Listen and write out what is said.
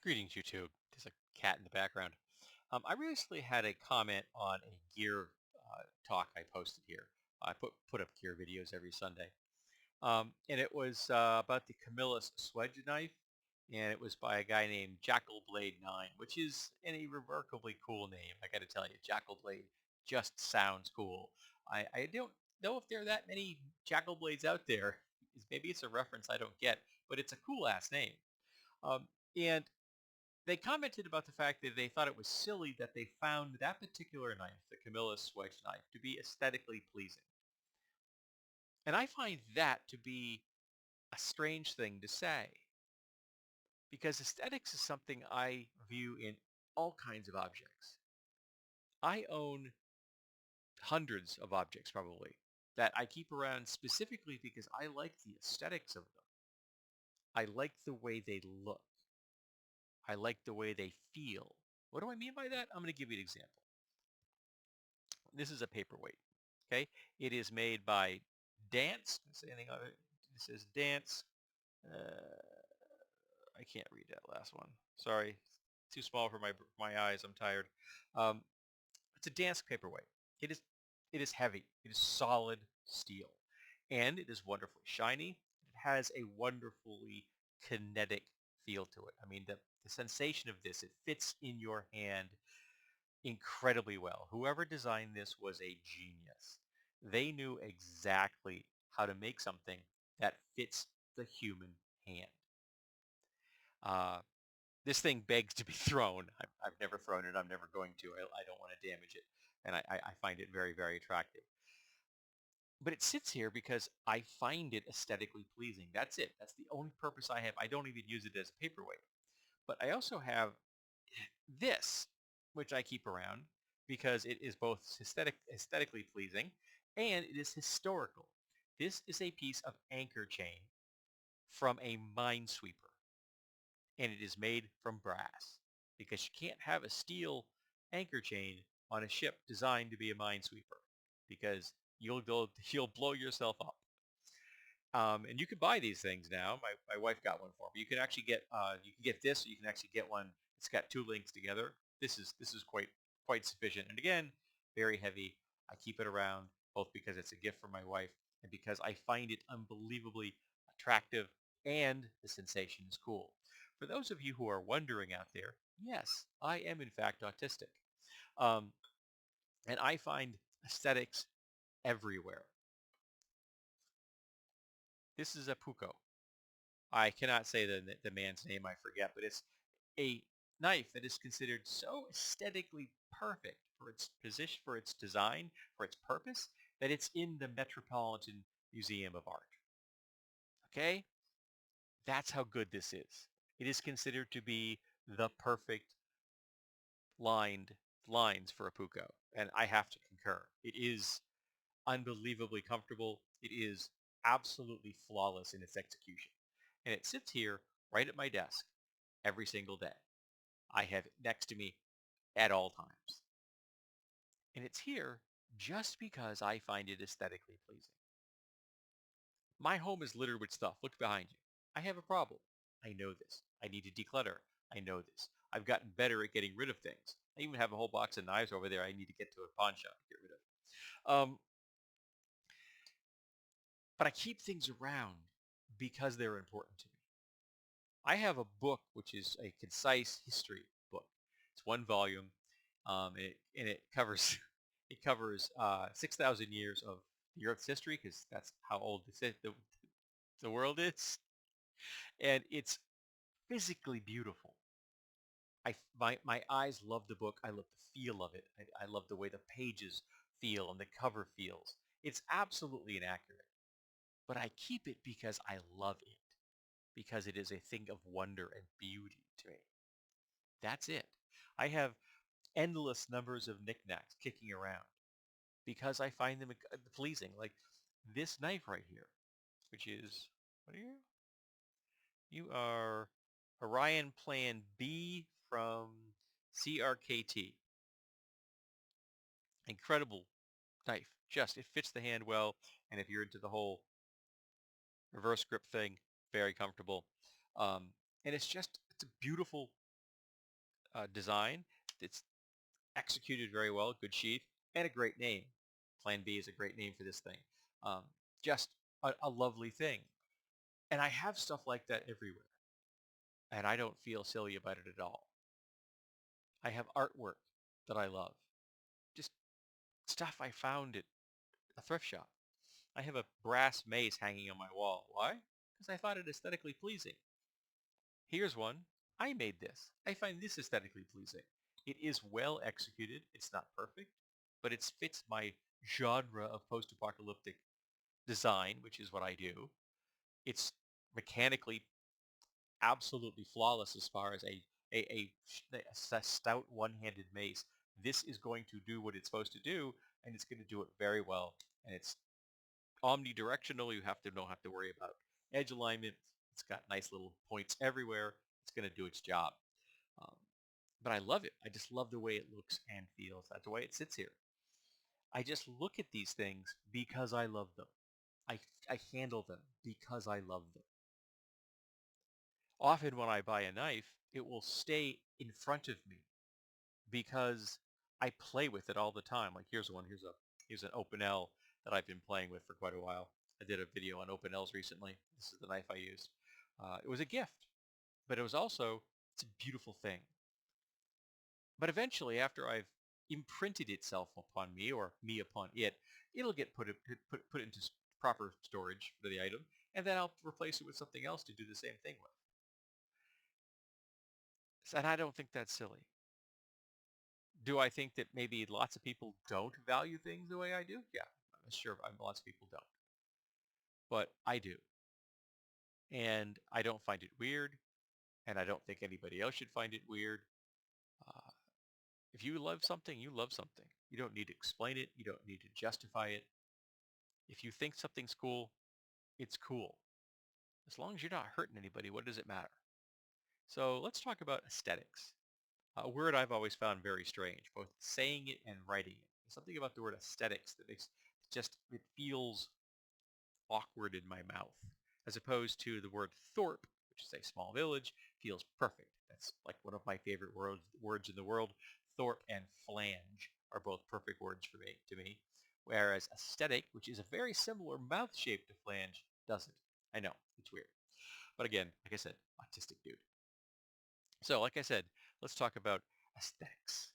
Greetings, YouTube. There's a cat in the background. I recently had a comment on a gear talk I posted here. I put up gear videos every Sunday, and it was about the Camillus Swedge knife, and it was by a guy named Jackal Blade 9, which is a remarkably cool name. I got to tell you, Jackal Blade just sounds cool. I don't know if there are that many Jackal Blades out there. Maybe it's a reference I don't get, but it's a cool ass name. Um, and they commented about the fact that they thought it was silly that they found that particular knife, the Camillus Wedge knife, to be aesthetically pleasing. And I find that to be a strange thing to say because aesthetics is something I view in all kinds of objects. I own hundreds of objects probably that I keep around specifically because I like the aesthetics of them. I like the way they look. I like the way they feel. What do I mean by that? I'm going to give you an example. This is a paperweight. Okay, it is made by Dance. Anything other? It says Dance. I can't read that last one. Sorry, too small for my eyes. I'm tired. Um, it's a Dance paperweight. It is it is heavy. It is solid steel, and it is wonderfully shiny. It has a wonderfully kinetic feel to it. I mean, the sensation of this, it fits in your hand incredibly well. Whoever designed this was a genius. They knew exactly how to make something that fits the human hand. Uh, this thing begs to be thrown. I've never thrown it. I'm never going to. I don't want to damage it. And I find it very, very attractive. But it sits here because I find it aesthetically pleasing. That's it. That's the only purpose I have. I don't even use it as a paperweight. But I also have this, which I keep around because it is both aesthetically pleasing and it is historical. This is a piece of anchor chain from a minesweeper, and it is made from brass because you can't have a steel anchor chain on a ship designed to be a minesweeper because you'll blow yourself up. And you can buy these things now. My wife got one for me. You can get this, or you can actually get one. It's got two links together. This is quite sufficient. And again, very heavy. I keep it around both because it's a gift from my wife and because I find it unbelievably attractive and the sensation is cool. For those of you who are wondering out there, yes, I am in fact autistic, um, and I find aesthetics everywhere. This is a puko. I cannot say the man's name, I forget, but it's a knife that is considered so aesthetically perfect for its position, for its design, for its purpose, that it's in the Metropolitan Museum of Art. Okay? That's how good this is. It is considered to be the perfect lined lines for a puko, and I have to concur. It is unbelievably comfortable. It is absolutely flawless in its execution. And it sits here right at my desk every single day. I have it next to me at all times. And it's here just because I find it aesthetically pleasing. My home is littered with stuff. Look behind you. I have a problem. I know this. I need to declutter. I know this. I've gotten better at getting rid of things. I even have a whole box of knives over there I need to get to a pawn shop to get rid of. But I keep things around because they're important to me. I have a book which is a concise history book. It's one volume, and it covers it covers 6,000 years of the Earth's history because that's how old the world is, and it's physically beautiful. My eyes love the book. I love the feel of it. I love the way the pages feel and the cover feels. It's absolutely inaccurate, but I keep it because I love it, because it is a thing of wonder and beauty to me. That's it. I have endless numbers of knickknacks kicking around because I find them pleasing. Like this knife right here, which is, what are you? You are Orion Plan B from CRKT. Incredible knife. Just, it fits the hand well. And if you're into the whole reverse grip thing, very comfortable. And it's a beautiful design. It's executed very well, good sheath, and a great name. Plan B is a great name for this thing. Um, just a lovely thing. And I have stuff like that everywhere. And I don't feel silly about it at all. I have artwork that I love. Just stuff I found at a thrift shop. I have a brass mace hanging on my wall. Why? Because I thought it aesthetically pleasing. Here's one. I made this. I find this aesthetically pleasing. It is well executed. It's not perfect, but it fits my genre of post-apocalyptic design, which is what I do. It's mechanically absolutely flawless as far as a stout one-handed mace. This is going to do what it's supposed to do, and it's going to do it very well. And it's omnidirectional. You don't have to worry about edge alignment. It's got nice little points everywhere. It's going to do its job. Um, but I love it. I just love the way it looks and feels. That's the way it sits here. I just look at these things because I love them. I, I handle them because I love them. Often when I buy a knife, it will stay in front of me because I play with it all the time. Like here's one. Here's an Open L that I've been playing with for quite a while. I did a video on Open Ls recently. This is the knife I used. It was a gift, but it was also it's a beautiful thing. But eventually, after I've imprinted itself upon me or me upon it, it'll get put into proper storage for the item, and then I'll replace it with something else to do the same thing with. And I don't think that's silly. Do I think that maybe lots of people don't value things the way I do? Yeah, I'm sure lots of people don't. But I do. And I don't find it weird. And I don't think anybody else should find it weird. Uh, if you love something, you love something. You don't need to explain it. You don't need to justify it. If you think something's cool, it's cool. As long as you're not hurting anybody, what does it matter? So let's talk about aesthetics. A word I've always found very strange, both saying it and writing it. There's something about the word aesthetics that makes it feels awkward in my mouth, as opposed to the word thorp, which is a small village, feels perfect. That's like one of my favorite words in the world. Thorp and flange are both perfect words to me. Whereas aesthetic, which is a very similar mouth shape to flange, doesn't. I know, it's weird. But again, like I said, autistic dude. So like I said, let's talk about aesthetics.